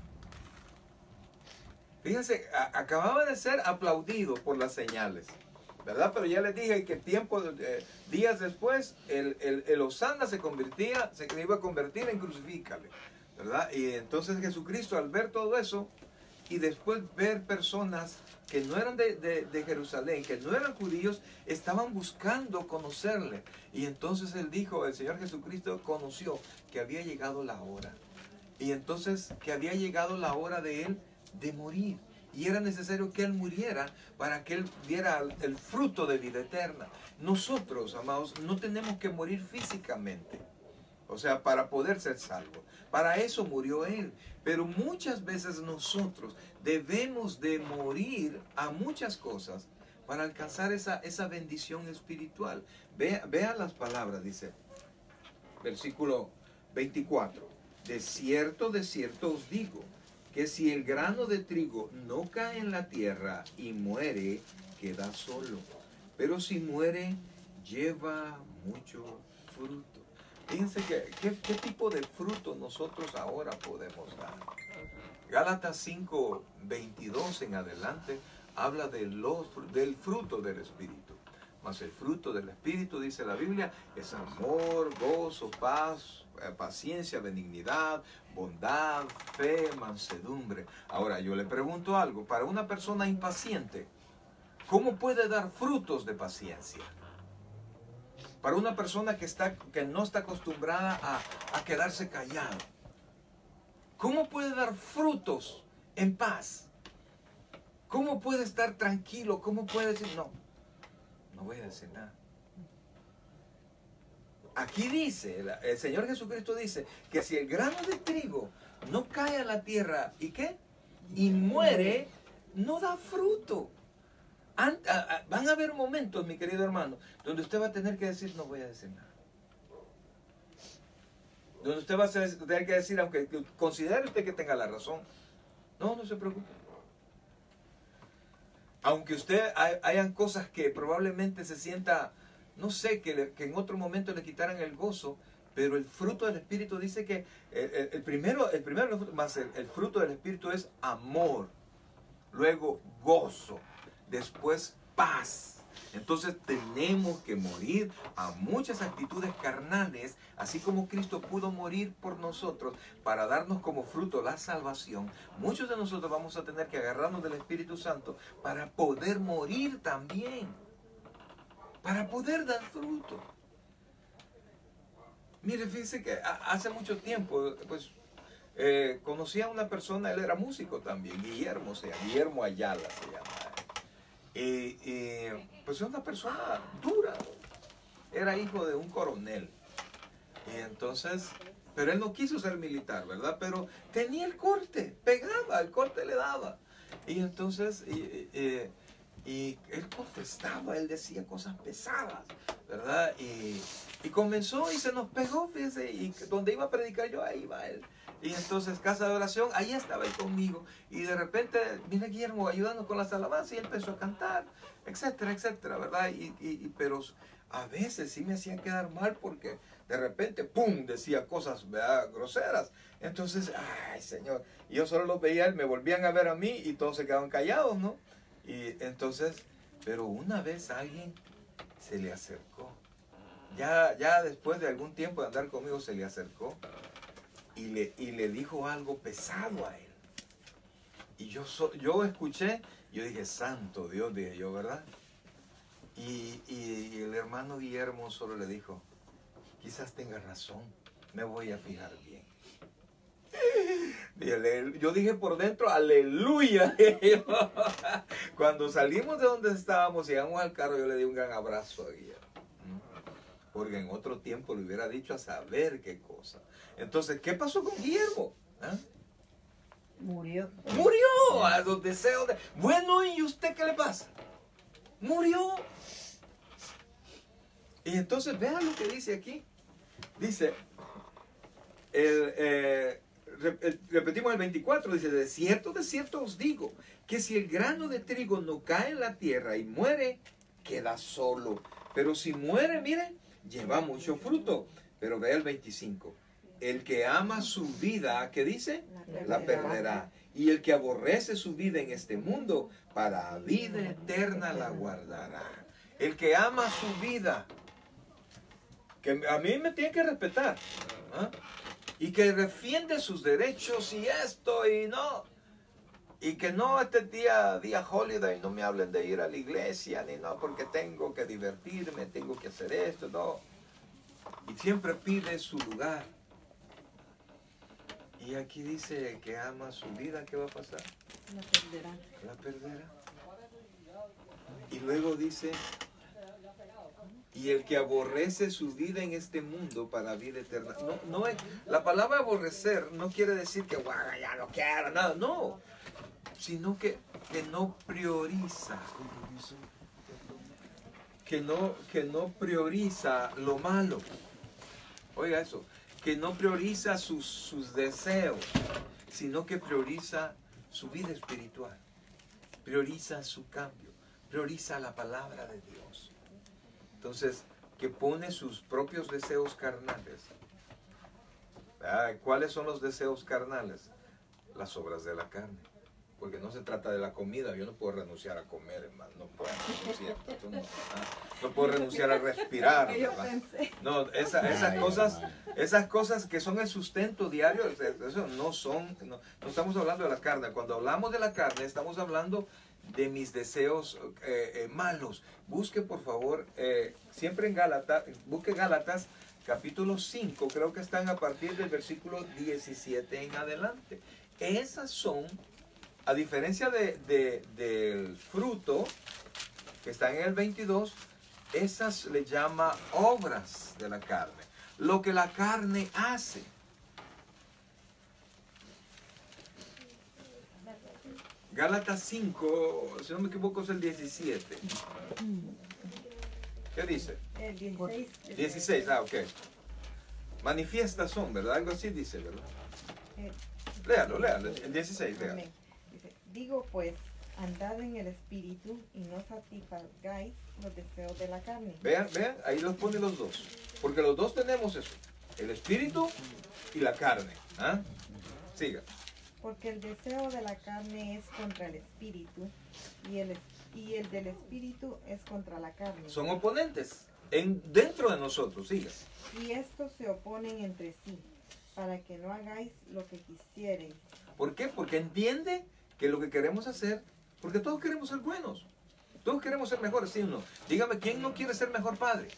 Fíjense, acababa de ser aplaudido por las señales, ¿verdad? Pero ya les dije que días después, el Hosanna se iba a convertir en crucifícale, ¿verdad? Y entonces Jesucristo, al ver todo eso, y después ver personas que no eran de Jerusalén, que no eran judíos, estaban buscando conocerle. Y entonces él dijo, el Señor Jesucristo conoció que había llegado la hora. Y entonces que había llegado la hora de él de morir. Y era necesario que él muriera para que él diera el fruto de vida eterna. Nosotros, amados, no tenemos que morir físicamente. O sea, para poder ser salvos. Para eso murió él. Pero muchas veces nosotros debemos de morir a muchas cosas para alcanzar esa bendición espiritual. Vea las palabras, dice, versículo 24. De cierto os digo, que si el grano de trigo no cae en la tierra y muere, queda solo. Pero si muere, lleva mucho fruto. Fíjense qué tipo de fruto nosotros ahora podemos dar. Gálatas 5:22 en adelante habla del fruto del Espíritu. Mas el fruto del Espíritu, dice la Biblia, es amor, gozo, paz, paciencia, benignidad, bondad, fe, mansedumbre. Ahora yo le pregunto algo, para una persona impaciente, ¿cómo puede dar frutos de paciencia? Para una persona que no está acostumbrada a quedarse callado, ¿cómo puede dar frutos en paz? ¿Cómo puede estar tranquilo? ¿Cómo puede decir, no voy a decir nada? Aquí dice, el Señor Jesucristo dice que si el grano de trigo no cae a la tierra, ¿y qué? Y muere, no da fruto. Van a haber momentos, mi querido hermano, donde usted va a tener que decir, no voy a decir nada. Donde usted va a tener que decir, aunque considere usted que tenga la razón, no se preocupe. Aunque hayan cosas que probablemente se sienta, no sé, que en otro momento le quitaran el gozo, pero el fruto del Espíritu dice que el fruto del Espíritu es amor, luego gozo, después paz. Entonces tenemos que morir a muchas actitudes carnales, así como Cristo pudo morir por nosotros para darnos como fruto la salvación. Muchos de nosotros vamos a tener que agarrarnos del Espíritu Santo para poder morir también, para poder dar fruto. Mire, fíjense que hace mucho tiempo, pues, conocí a una persona, él era músico también, Guillermo Ayala se llama. Pues es una persona dura, era hijo de un coronel, y entonces, pero él no quiso ser militar, ¿verdad? Pero tenía el corte, pegaba, el corte le daba, y entonces, y él contestaba, él decía cosas pesadas, ¿verdad? Y comenzó y se nos pegó, fíjense, y donde iba a predicar yo, ahí va él. Y entonces, casa de oración, ahí estaba él conmigo. Y de repente, viene Guillermo ayudando con las alabanzas y él empezó a cantar, etcétera, etcétera, ¿verdad? Pero a veces sí me hacían quedar mal porque de repente, ¡pum!, decía cosas, ¿verdad?, groseras. Entonces, ¡ay, Señor! Y yo solo los veía, me volvían a ver a mí y todos se quedaban callados, ¿no? Y entonces, pero una vez alguien se le acercó. Ya después de algún tiempo de andar conmigo se le acercó. Y le dijo algo pesado a él. Y yo escuché, yo dije, santo Dios, dije yo, ¿verdad? Y el hermano Guillermo solo le dijo, quizás tenga razón, me voy a fijar bien. Yo dije por dentro, aleluya. Cuando salimos de donde estábamos, llegamos al carro, yo le di un gran abrazo a Guillermo. Porque en otro tiempo le hubiera dicho a saber qué cosa. Entonces, ¿qué pasó con Guillermo? ¿Ah? Murió. Murió a los deseos de... Bueno, ¿y usted qué le pasa? Murió. Y entonces, vean lo que dice aquí. Dice, repetimos el 24, dice, de cierto os digo, que si el grano de trigo no cae en la tierra y muere, queda solo. Pero si muere, mire, lleva mucho fruto. Pero vea el 25. El que ama su vida, ¿qué dice? La perderá. Y el que aborrece su vida en este mundo, para vida eterna la guardará. El que ama su vida, que a mí me tiene que respetar, ¿ah? Y que defiende sus derechos y esto y no. Y que no este día holiday, no me hablen de ir a la iglesia, ni no, porque tengo que divertirme, tengo que hacer esto, no. Y siempre pide su lugar. Y aquí dice que ama su vida, ¿qué va a pasar? La perderá. La perderá. Y luego dice, y el que aborrece su vida en este mundo para vida eterna. No es, la palabra aborrecer no quiere decir que "Guau, ya no quiero", nada, no. Sino que no prioriza. Que no prioriza lo malo. Oiga eso. Que no prioriza sus deseos, sino que prioriza su vida espiritual. Prioriza su cambio. Prioriza la palabra de Dios. Entonces, que pone sus propios deseos carnales. ¿Cuáles son los deseos carnales? Las obras de la carne. Porque no se trata de la comida. Yo no puedo renunciar a comer, hermano. No puedo renunciar. No puedo renunciar a respirar, ¿verdad? No, esas cosas que son el sustento diario, eso no estamos hablando de la carne. Cuando hablamos de la carne, estamos hablando de mis deseos malos. Busque, por favor, siempre en Gálatas, busque Gálatas capítulo 5, creo que están a partir del versículo 17 en adelante. Esas son, a diferencia del fruto, que está en el 22, esas le llama obras de la carne. Lo que la carne hace. Gálatas 5, si no me equivoco, es el 17. ¿Qué dice? El 16. 16, ok. Manifiestas son, ¿verdad? Algo así dice, ¿verdad? Léalo, el 16, léalo. Amén. Dice, digo pues, andad en el espíritu y no satisfagáis los deseos de la carne. Vean, ahí los pone los dos. Porque los dos tenemos eso. El espíritu y la carne. ¿Ah? Siga. Porque el deseo de la carne es contra el espíritu y el del espíritu es contra la carne. Son oponentes dentro de nosotros, siga. Y estos se oponen entre sí, para que no hagáis lo que quisierais. ¿Por qué? Porque entiende que lo que queremos hacer, porque todos queremos ser buenos, todos queremos ser mejores, ¿sí o no? Dígame, ¿quién no quiere ser mejor padre?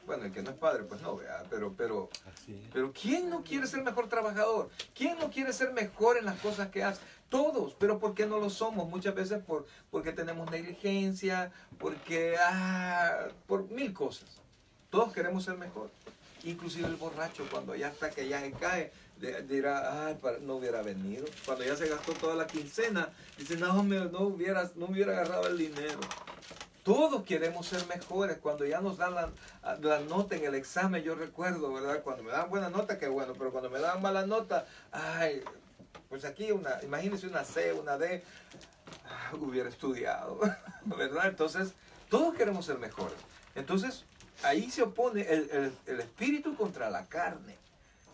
Bueno, el que no es padre, pues no, ¿verdad? Pero ¿quién no quiere ser mejor trabajador? ¿Quién no quiere ser mejor en las cosas que hace? Todos, pero ¿por qué no lo somos? Muchas veces porque tenemos negligencia, por mil cosas. Todos queremos ser mejor. Inclusive el borracho, cuando ya está que ya se cae, dirá, no hubiera venido. Cuando ya se gastó toda la quincena, dice, no hubiera agarrado el dinero. Todos queremos ser mejores. Cuando ya nos dan la nota en el examen, yo recuerdo, ¿verdad? Cuando me dan buena nota, qué bueno, pero cuando me dan mala nota, pues aquí imagínense una C, una D, hubiera estudiado, ¿verdad? Entonces, todos queremos ser mejores. Entonces, ahí se opone el espíritu contra la carne.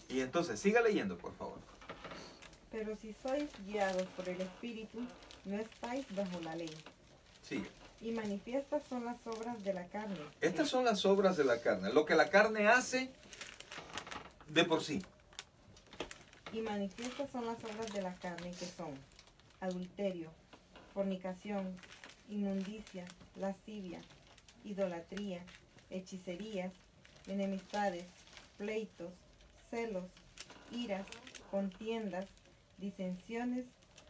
Y entonces, siga leyendo, por favor. Pero si sois guiados por el espíritu, no estáis bajo la ley. Sigue. Y manifiestas son las obras de la carne. Estas son las obras de la carne, lo que la carne hace de por sí. Y manifiestas son las obras de la carne, que son adulterio, fornicación, inmundicia, lascivia, idolatría, hechicerías, enemistades, pleitos, celos, iras, contiendas, disensiones,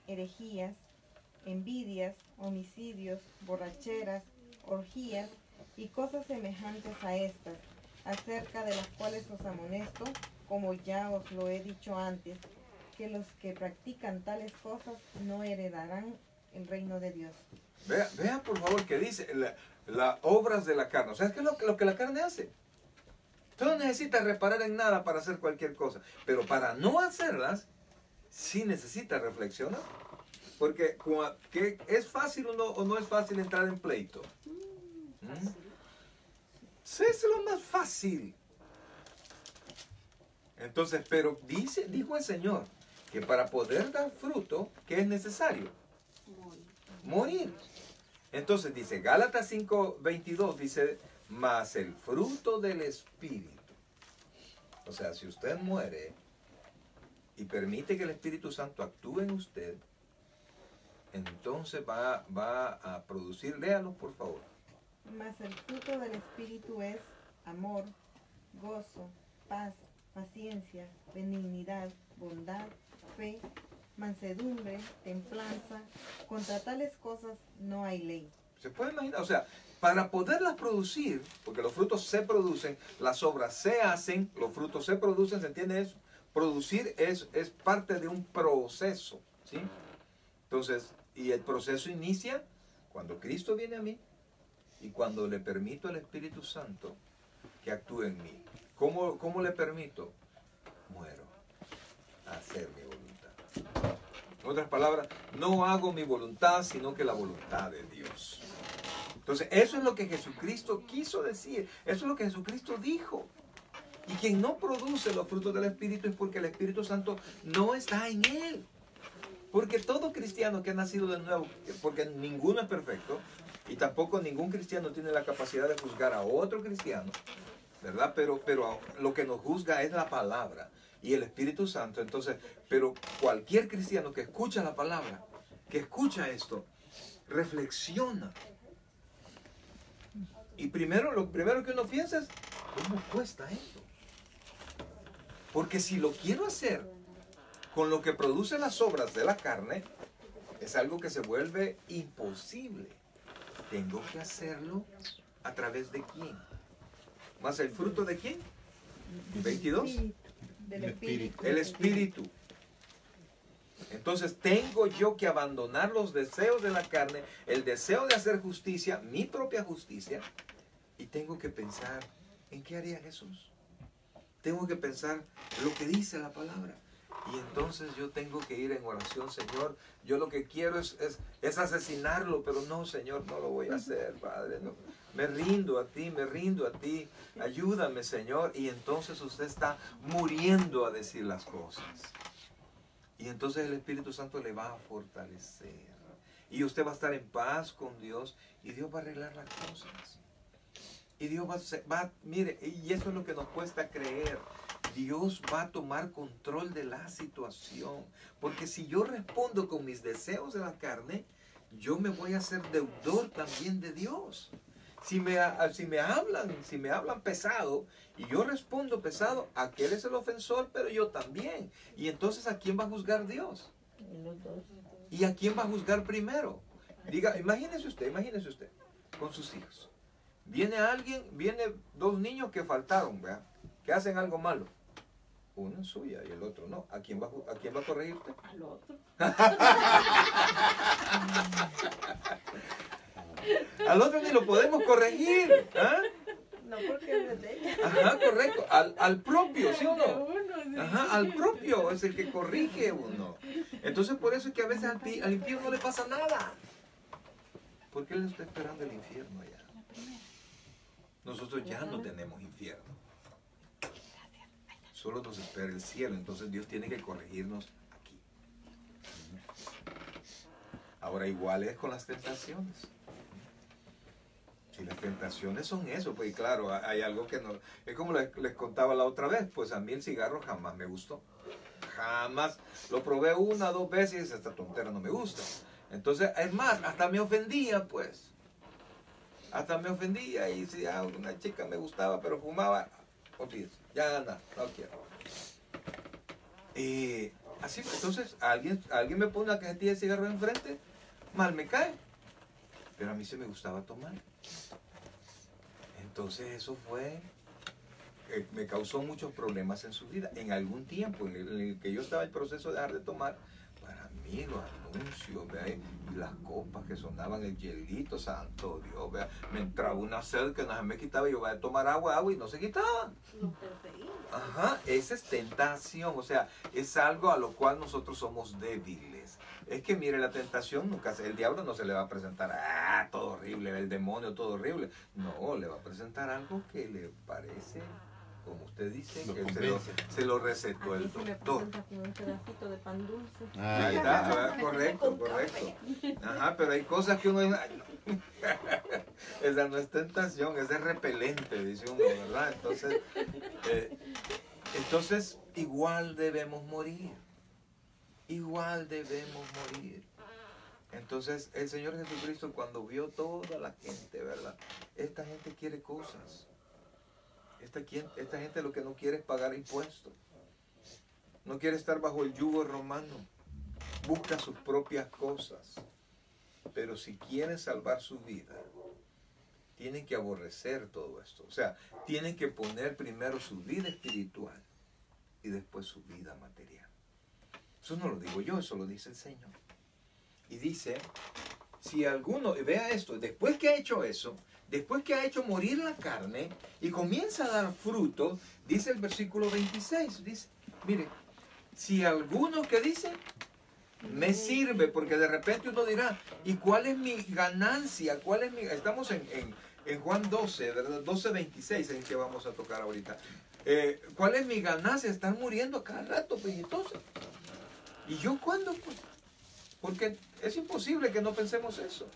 herejías, envidias, homicidios, borracheras, orgías y cosas semejantes a estas, acerca de las cuales os amonesto, como ya os lo he dicho antes, que los que practican tales cosas no heredarán el reino de Dios. Vean por favor que dice las obras de la carne. O sea, es que lo que la carne hace. Tú no necesitas reparar en nada para hacer cualquier cosa. Pero para no hacerlas, sí necesitas reflexionar. Porque ¿que es fácil o no es fácil entrar en pleito? Sí, es lo más fácil. Entonces, pero dijo el Señor que para poder dar fruto, ¿qué es necesario? Morir. Entonces dice, Gálatas 5:22 dice, mas el fruto del Espíritu. O sea, si usted muere y permite que el Espíritu Santo actúe en usted, entonces va a producir, léalo por favor. Mas el fruto del Espíritu es amor, gozo, paz, paciencia, benignidad, bondad, fe, mansedumbre, templanza. Contra tales cosas no hay ley. ¿Se puede imaginar? O sea, para poderlas producir, porque los frutos se producen, las obras se hacen, los frutos se producen, ¿se entiende eso? Producir es parte de un proceso, ¿sí? Entonces, y el proceso inicia cuando Cristo viene a mí y cuando le permito al Espíritu Santo que actúe en mí. ¿Cómo le permito? Muero a hacer mi voluntad. En otras palabras, no hago mi voluntad, sino que la voluntad de Dios. Entonces, eso es lo que Jesucristo quiso decir. Eso es lo que Jesucristo dijo. Y quien no produce los frutos del Espíritu es porque el Espíritu Santo no está en él. Porque todo cristiano que ha nacido de nuevo, porque ninguno es perfecto, y tampoco ningún cristiano tiene la capacidad de juzgar a otro cristiano, ¿verdad? Pero lo que nos juzga es la palabra y el Espíritu Santo. Entonces, pero cualquier cristiano que escucha la palabra, que escucha esto, reflexiona. Y lo primero que uno piensa es, ¿cómo cuesta esto? Porque si lo quiero hacer con lo que produce las obras de la carne, es algo que se vuelve imposible. Tengo que hacerlo a través de quién. ¿Más el fruto de quién? 22. Del Espíritu. El Espíritu. Entonces tengo yo que abandonar los deseos de la carne, el deseo de hacer justicia, mi propia justicia, y tengo que pensar en qué haría Jesús. Tengo que pensar lo que dice la palabra. Y entonces yo tengo que ir en oración, Señor. Yo lo que quiero es asesinarlo, pero no, Señor, no lo voy a hacer, Padre. No. Me rindo a ti. Ayúdame, Señor. Y entonces usted está muriendo a decir las cosas. Y entonces el Espíritu Santo le va a fortalecer. Y usted va a estar en paz con Dios. Y Dios va a arreglar las cosas. Y Dios mire, y eso es lo que nos cuesta creer. Dios va a tomar control de la situación. Porque si yo respondo con mis deseos de la carne, yo me voy a hacer deudor también de Dios. Si me hablan pesado y yo respondo pesado, aquel es el ofensor, pero yo también. Y entonces, ¿a quién va a juzgar Dios? Los dos. ¿Y a quién va a juzgar primero? Diga, imagínese usted, con sus hijos. Viene dos niños que faltaron, ¿verdad? Que hacen algo malo. Uno es suya y el otro no. ¿A quién va a corregir usted? Al otro. Al otro ni lo podemos corregir. ¿Ah? No, porque es de ella. Ajá, correcto. Al propio, ¿sí o no? Ajá, al propio es el que corrige uno. Entonces por eso es que a veces al impío no le pasa nada. Porque él está esperando el infierno allá. Nosotros ya no tenemos infierno. Solo nos espera el cielo. Entonces Dios tiene que corregirnos aquí. Ahora igual es con las tentaciones. Si las tentaciones son eso, pues claro, hay algo que no... Es como les contaba la otra vez, pues a mí el cigarro jamás me gustó. Jamás. Lo probé 1 o 2 veces y dije, esta tontera no me gusta. Entonces, es más, hasta me ofendía, pues. Hasta me ofendía y si una chica me gustaba, pero fumaba, olvídese, ya nada, no quiero. Así, entonces, alguien me pone una cajetilla de cigarro enfrente, mal me cae. Pero a mí sí me gustaba tomar. Entonces eso me causó muchos problemas en su vida. En algún tiempo en el que yo estaba en el proceso de dejar de tomar, para mí los anuncios, ¿vea? Y las copas que sonaban, el hielito, santo Dios, ¿vea? Me entraba una sed que no se me quitaba y yo iba a tomar agua y no se quitaba. Ajá, esa es tentación, o sea, es algo a lo cual nosotros somos débiles. Es que mire, la tentación nunca, el diablo no se le va a presentar, todo horrible, el demonio todo horrible. No, le va a presentar algo que le parece, como usted dice, que se lo recetó el doctor. Con un pedacito de pan dulce. Ahí está, correcto. Ajá, pero hay cosas que uno dice, ay, no. Esa no es tentación, esa es repelente, dice uno, ¿verdad? Entonces igual debemos morir. Igual debemos morir. Entonces el Señor Jesucristo cuando vio toda la gente, ¿verdad? Esta gente quiere cosas. Esta gente lo que no quiere es pagar impuestos. No quiere estar bajo el yugo romano. Busca sus propias cosas. Pero si quieren salvar su vida, tienen que aborrecer todo esto. O sea, tienen que poner primero su vida espiritual y después su vida material. Eso no lo digo yo, eso lo dice el Señor. Y dice, si alguno, vea esto, después que ha hecho eso, después que ha hecho morir la carne y comienza a dar fruto, dice el versículo 26, dice, mire, si alguno que dice, me sirve, porque de repente uno dirá, ¿y cuál es mi ganancia? ¿Cuál es mi...? Estamos en Juan 12, ¿verdad? 12:26 es el que vamos a tocar ahorita. ¿Cuál es mi ganancia? Están muriendo cada rato, pues, entonces. ¿Y yo cuándo? Pues, porque es imposible que no pensemos eso,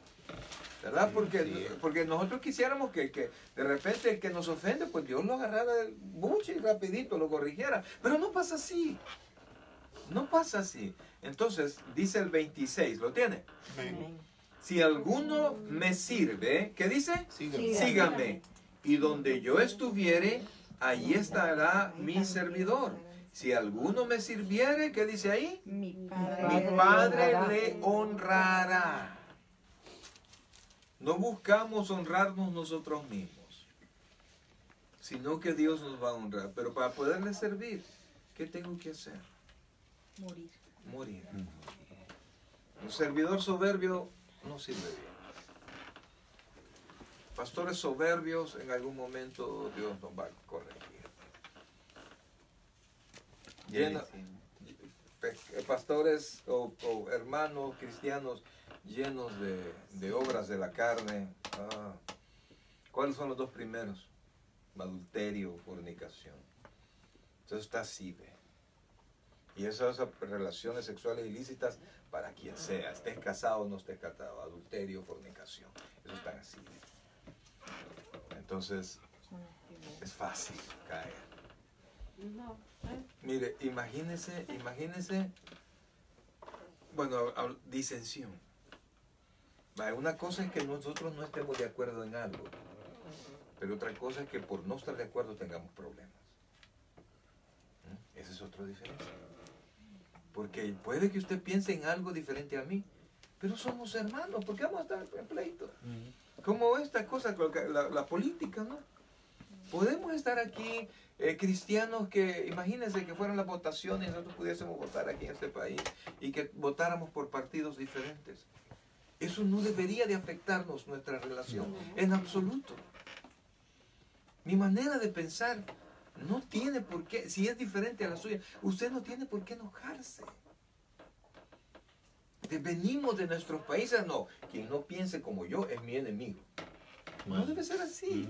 ¿verdad? Porque nosotros quisiéramos que de repente el que nos ofende, pues Dios lo agarrara del buche y rapidito lo corrigiera. Pero no pasa así. No pasa así. Entonces, dice el 26, ¿lo tiene? Amén. Si alguno me sirve, ¿qué dice? Sígame. Sígame. Y donde yo estuviere, allí estará mi servidor. Si alguno me sirviere, ¿qué dice ahí? Mi Mi Padre, Padre le honrará. No buscamos honrarnos nosotros mismos, sino que Dios nos va a honrar. Pero para poderle servir, ¿qué tengo que hacer? morir. Morir. Un servidor soberbio no sirve bien. Pastores soberbios, en algún momento Dios nos va a corregir. Pastores o hermanos cristianos llenos de obras de la carne. ¿Cuáles son los dos primeros? Adulterio, fornicación. Entonces está así, ve. Y esas relaciones sexuales ilícitas para quien sea, estés casado o no estés casado, adulterio, fornicación. Eso está así, ve. Entonces es fácil caer. No. Mire, imagínese, bueno, disensión. Una cosa es que nosotros no estemos de acuerdo en algo, pero otra cosa es que por no estar de acuerdo tengamos problemas. Esa es otra diferencia. Porque puede que usted piense en algo diferente a mí, pero somos hermanos, ¿por qué vamos a estar en pleito? Como esta cosa, la política, ¿no? Podemos estar aquí, cristianos que, imagínense que fueran las votaciones y nosotros pudiésemos votar aquí en este país y que votáramos por partidos diferentes. Eso no debería de afectarnos nuestra relación, en absoluto. Mi manera de pensar no tiene por qué, si es diferente a la suya, usted no tiene por qué enojarse. Venimos de nuestros países, no, quien no piense como yo es mi enemigo. No debe ser así.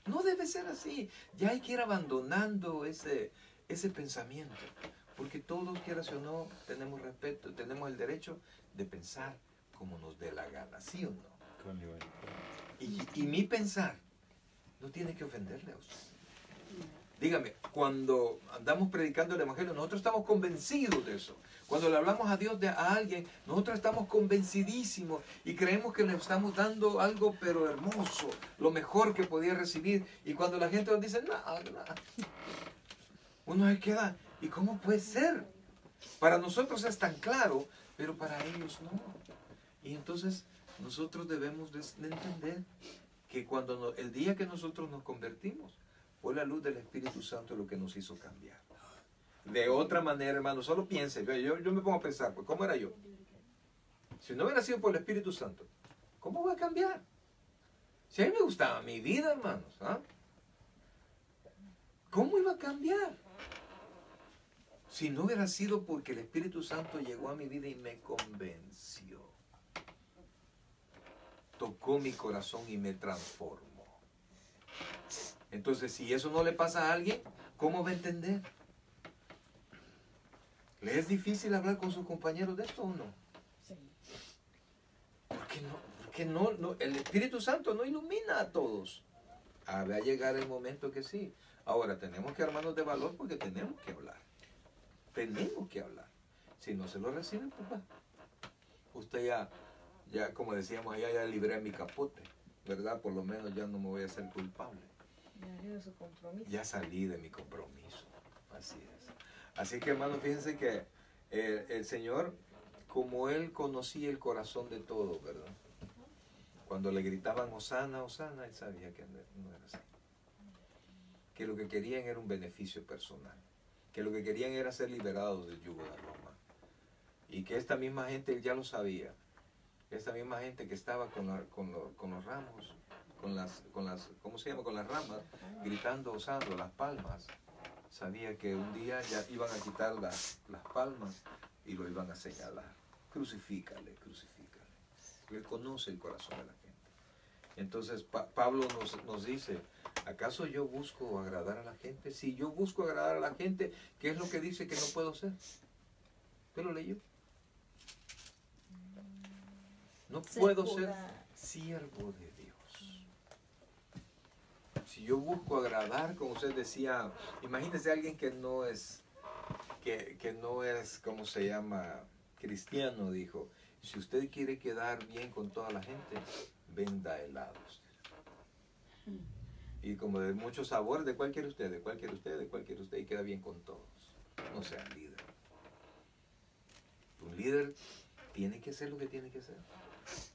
No debe ser así. Ya hay que ir abandonando ese pensamiento. Porque todos, quieras o no, tenemos respeto, tenemos el derecho de pensar como nos dé la gana, ¿sí o no? Y mi pensar no tiene que ofenderle a usted. Dígame, cuando andamos predicando el Evangelio, nosotros estamos convencidos de eso. Cuando le hablamos a Dios a alguien, nosotros estamos convencidísimos y creemos que le estamos dando algo pero hermoso, lo mejor que podía recibir. Y cuando la gente nos dice, nada, uno se queda, ¿y cómo puede ser? Para nosotros es tan claro, pero para ellos no. Y entonces nosotros debemos de entender que el día que nosotros nos convertimos, fue la luz del Espíritu Santo lo que nos hizo cambiar. De otra manera, hermano, solo piense, yo me pongo a pensar, pues, ¿cómo era yo? Si no hubiera sido por el Espíritu Santo, ¿cómo voy a cambiar? Si a mí me gustaba mi vida, hermanos, ¿ah? ¿Cómo iba a cambiar? Si no hubiera sido porque el Espíritu Santo llegó a mi vida y me convenció, tocó mi corazón y me transformó. Entonces, si eso no le pasa a alguien, ¿cómo va a entender? ¿Le es difícil hablar con sus compañeros de esto o no? Sí. Porque no, el Espíritu Santo no ilumina a todos. Va a llegar el momento que sí. Ahora, tenemos que armarnos de valor porque tenemos que hablar. Tenemos que hablar. Si no se lo reciben, pues va. Usted ya como decíamos allá, ya libré mi capote, ¿verdad? Por lo menos ya no me voy a hacer culpable. Ya salí de mi compromiso. Así es. Así que, hermano, fíjense que el Señor, como Él conocía el corazón de todos, ¿verdad? Cuando le gritaban Hosana, Hosana, Él sabía que no era así. Que lo que querían era un beneficio personal. Que lo que querían era ser liberados del yugo de Roma. Y que esta misma gente, Él ya lo sabía. Esta misma gente que estaba con los ramos, con las, ¿cómo se llama? Con las ramas, gritando, Hosana, las palmas. Sabía que un día ya iban a quitar las palmas y lo iban a señalar. Crucifícale, crucifícale. Él conoce el corazón de la gente. Entonces Pablo nos dice, ¿acaso yo busco agradar a la gente? Si yo busco agradar a la gente, ¿qué es lo que dice que no puedo ser? ¿Usted lo leyó? No puedo ser siervo de Dios. Si yo busco agradar, como usted decía, imagínese a alguien que no es, ¿cómo se llama? Cristiano, dijo. Si usted quiere quedar bien con toda la gente, venda helados. Y como de muchos sabores, ¿de cuál quiere usted? ¿De cuál quiere usted? ¿De cuál quiere usted? Y queda bien con todos. No sea líder. Un líder tiene que hacer lo que tiene que hacer.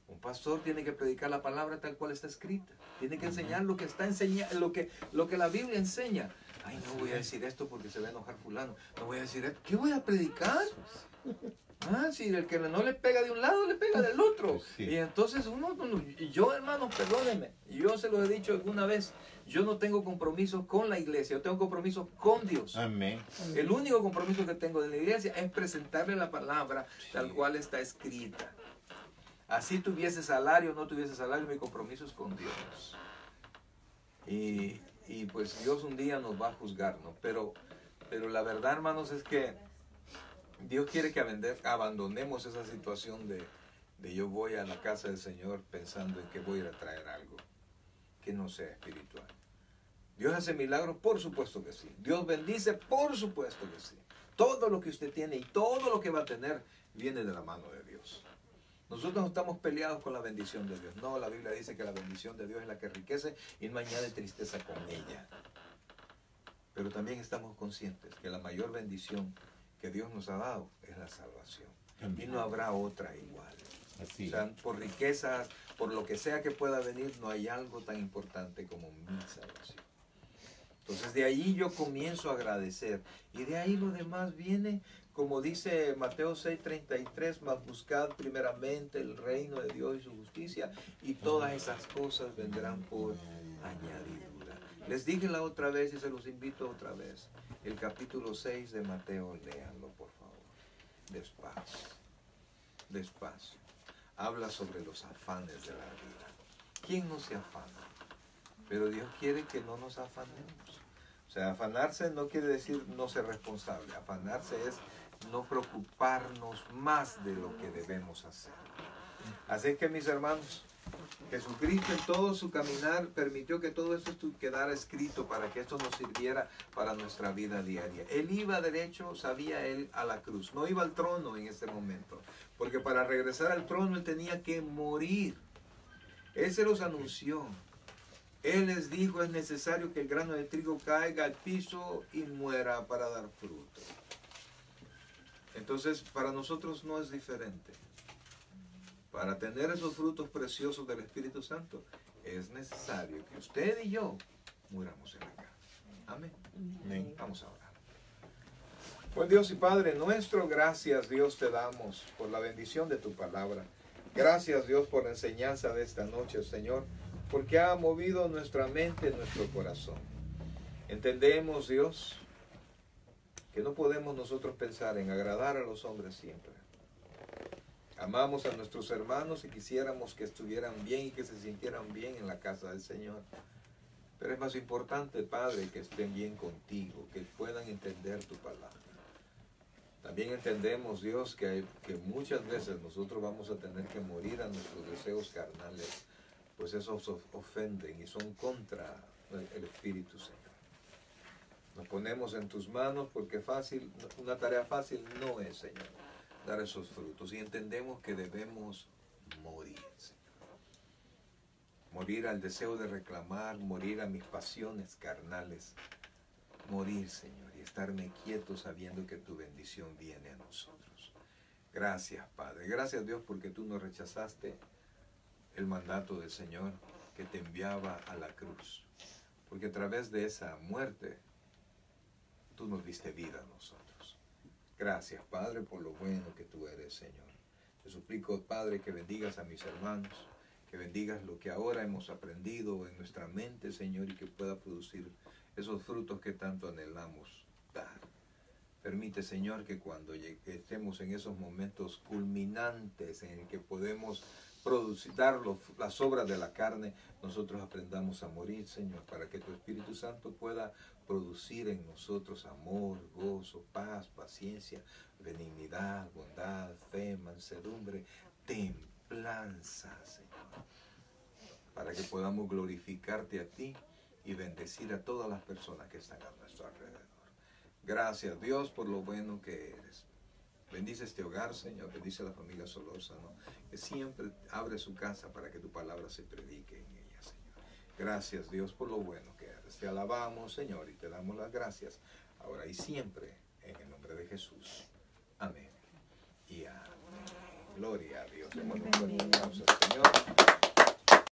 Un pastor tiene que predicar la palabra tal cual está escrita. Tiene que enseñar lo que está enseñando, lo que la Biblia enseña. Ay, no voy a decir esto porque se va a enojar fulano. No voy a decir esto. ¿Qué voy a predicar? Ah, si el que no le pega de un lado, le pega del otro. Sí. Y entonces yo, hermanos, perdónenme, yo se lo he dicho alguna vez, yo no tengo compromiso con la iglesia, yo tengo compromiso con Dios. Amén. El único compromiso que tengo de la iglesia es presentarle la palabra tal cual está escrita. Así tuviese salario o no tuviese salario, mi compromiso es con Dios. Y pues Dios un día nos va a juzgar, ¿no? Pero la verdad, hermanos, es que Dios quiere que abandonemos esa situación de yo voy a la casa del Señor pensando en que voy a ir a traer algo que no sea espiritual. Dios hace milagros, por supuesto que sí. Dios bendice, por supuesto que sí. Todo lo que usted tiene y todo lo que va a tener viene de la mano de Dios. Nosotros no estamos peleados con la bendición de Dios. No, la Biblia dice que la bendición de Dios es la que enriquece y no añade tristeza con ella. Pero también estamos conscientes que la mayor bendición que Dios nos ha dado es la salvación. Y no habrá otra igual. Así. O sea, por riquezas, por lo que sea que pueda venir, no hay algo tan importante como mi salvación. Entonces de ahí yo comienzo a agradecer. Y de ahí lo demás viene, como dice Mateo 6:33, mas buscad primeramente el reino de Dios y su justicia, y todas esas cosas vendrán por añadidura. Les dije la otra vez y se los invito otra vez. El capítulo 6 de Mateo, léanlo por favor. Despacio. Despacio. Habla sobre los afanes de la vida. ¿Quién no se afana? Pero Dios quiere que no nos afanemos. O sea, afanarse no quiere decir no ser responsable. Afanarse es no preocuparnos más de lo que debemos hacer. Así que, mis hermanos, Jesucristo en todo su caminar permitió que todo esto quedara escrito para que esto nos sirviera para nuestra vida diaria. Él iba derecho, sabía él, a la cruz. No iba al trono en este momento, porque para regresar al trono él tenía que morir. Él se los anunció. Él les dijo, es necesario que el grano de trigo caiga al piso y muera para dar fruto. Entonces, para nosotros no es diferente. Para tener esos frutos preciosos del Espíritu Santo, es necesario que usted y yo muramos en la carne. Amén. Amén. Vamos a orar. Buen Dios y Padre nuestro, gracias Dios te damos por la bendición de tu palabra. Gracias Dios por la enseñanza de esta noche, Señor, porque ha movido nuestra mente, nuestro corazón. Entendemos, Dios, que no podemos nosotros pensar en agradar a los hombres siempre. Amamos a nuestros hermanos y quisiéramos que estuvieran bien y que se sintieran bien en la casa del Señor. Pero es más importante, Padre, que estén bien contigo, que puedan entender tu palabra. También entendemos, Dios, que muchas veces nosotros vamos a tener que morir a nuestros deseos carnales, pues esos ofenden y son contra el Espíritu, Señor. Nos ponemos en tus manos porque una tarea fácil no es, Señor, dar esos frutos. Y entendemos que debemos morir, Señor. morir al deseo de reclamar, morir a mis pasiones carnales, morir, Señor, y estarme quieto sabiendo que tu bendición viene a nosotros. Gracias, Padre. Gracias, Dios, porque tú no rechazaste el mandato del Señor que te enviaba a la cruz. Porque a través de esa muerte, tú nos diste vida a nosotros. Gracias, Padre, por lo bueno que tú eres, Señor. Te suplico, Padre, que bendigas a mis hermanos, que bendigas lo que ahora hemos aprendido en nuestra mente, Señor, y que pueda producir esos frutos que tanto anhelamos dar. Permite, Señor, que cuando estemos en esos momentos culminantes en el que podemos dar las obras de la carne, nosotros aprendamos a morir, Señor, para que tu Espíritu Santo pueda producir en nosotros amor, gozo, paz, paciencia, benignidad, bondad, fe, mansedumbre, templanza, Señor, para que podamos glorificarte a ti y bendecir a todas las personas que están a nuestro alrededor. Gracias, Dios, por lo bueno que eres. Bendice este hogar, Señor. Bendice a la familia Solórzano, que siempre abre su casa para que tu palabra se predique en ella, Señor. Gracias, Dios, por lo bueno que eres. Te alabamos, Señor, y te damos las gracias ahora y siempre en el nombre de Jesús. Amén y amén. Gloria a Dios. Hermano,